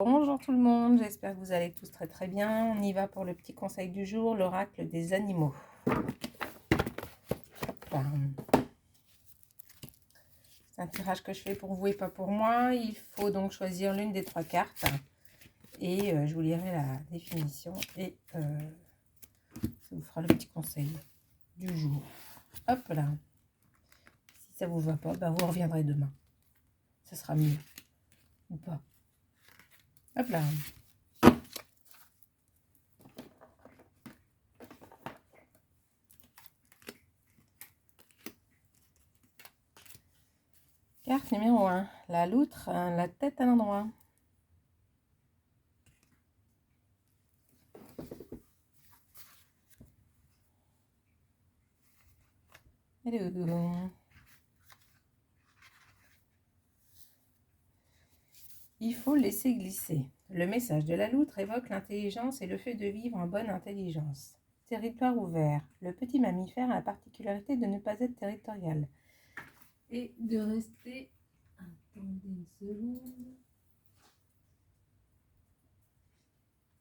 Bonjour tout le monde, j'espère que vous allez tous très très bien. On y va pour le petit conseil du jour, l'oracle des animaux. C'est un tirage que je fais pour vous et pas pour moi. Il faut donc choisir l'une des trois cartes et je vous lirai la définition et ça vous fera le petit conseil du jour. Hop là. Si ça vous va pas, ben vous reviendrez demain. Ce sera mieux ou pas. Hop là. Carte numéro 1, la loutre, la tête à l'endroit. Hello. Il faut laisser glisser. Le message de la loutre évoque l'intelligence et le fait de vivre en bonne intelligence. Territoire ouvert. Le petit mammifère a la particularité de ne pas être territorial et de rester... Attendez une seconde.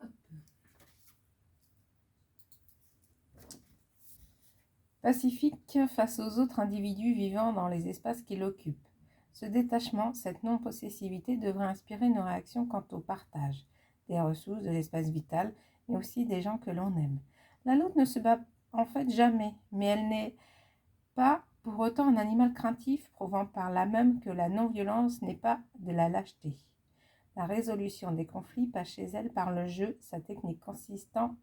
Hop. Pacifique face aux autres individus vivant dans les espaces qu'il occupe. Ce détachement, cette non-possessivité devrait inspirer nos réactions quant au partage des ressources, de l'espace vital, mais aussi des gens que l'on aime. La loutre ne se bat en fait jamais, mais elle n'est pas pour autant un animal craintif, prouvant par là même que la non-violence n'est pas de la lâcheté. La résolution des conflits passe chez elle par le jeu, sa technique consistant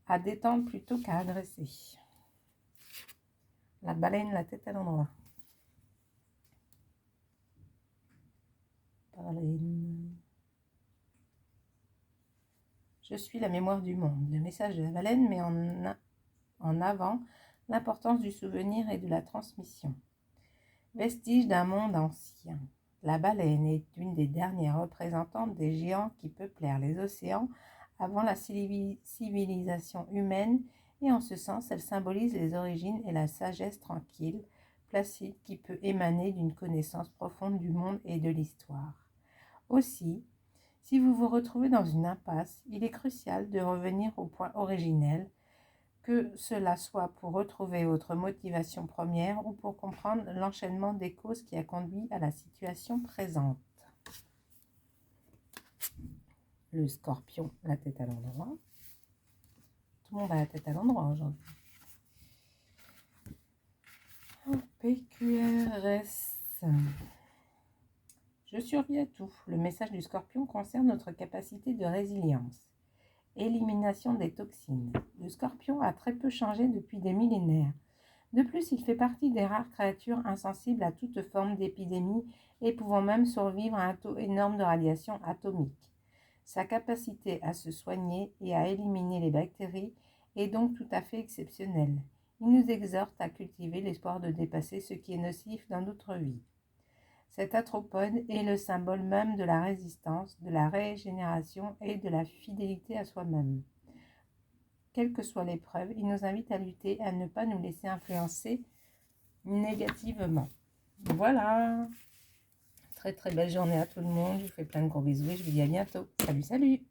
à détendre plutôt qu'à agresser. La baleine, la tête à l'endroit. Baleine. Je suis la mémoire du monde. Le message de la baleine met en avant l'importance du souvenir et de la transmission. Vestige d'un monde ancien. La baleine est une des dernières représentantes des géants qui peuplèrent les océans avant la civilisation humaine, et en ce sens, elle symbolise les origines et la sagesse tranquille, placide, qui peut émaner d'une connaissance profonde du monde et de l'histoire. Aussi, si vous vous retrouvez dans une impasse, il est crucial de revenir au point originel, que cela soit pour retrouver votre motivation première ou pour comprendre l'enchaînement des causes qui a conduit à la situation présente. Le scorpion, la tête à l'endroit. Tout le monde a la tête à l'endroit aujourd'hui. PQRS. Je survis à tout. Le message du scorpion concerne notre capacité de résilience. Élimination des toxines. Le scorpion a très peu changé depuis des millénaires. De plus, il fait partie des rares créatures insensibles à toute forme d'épidémie et pouvant même survivre à un taux énorme de radiation atomique. Sa capacité à se soigner et à éliminer les bactéries est donc tout à fait exceptionnelle. Il nous exhorte à cultiver l'espoir de dépasser ce qui est nocif dans notre vie. Cet arthropode est le symbole même de la résistance, de la régénération et de la fidélité à soi-même. Quelle que soit l'épreuve, il nous invite à lutter et à ne pas nous laisser influencer négativement. Voilà. Très très belle journée à tout le monde. Je vous fais plein de gros bisous et je vous dis à bientôt. Salut, salut.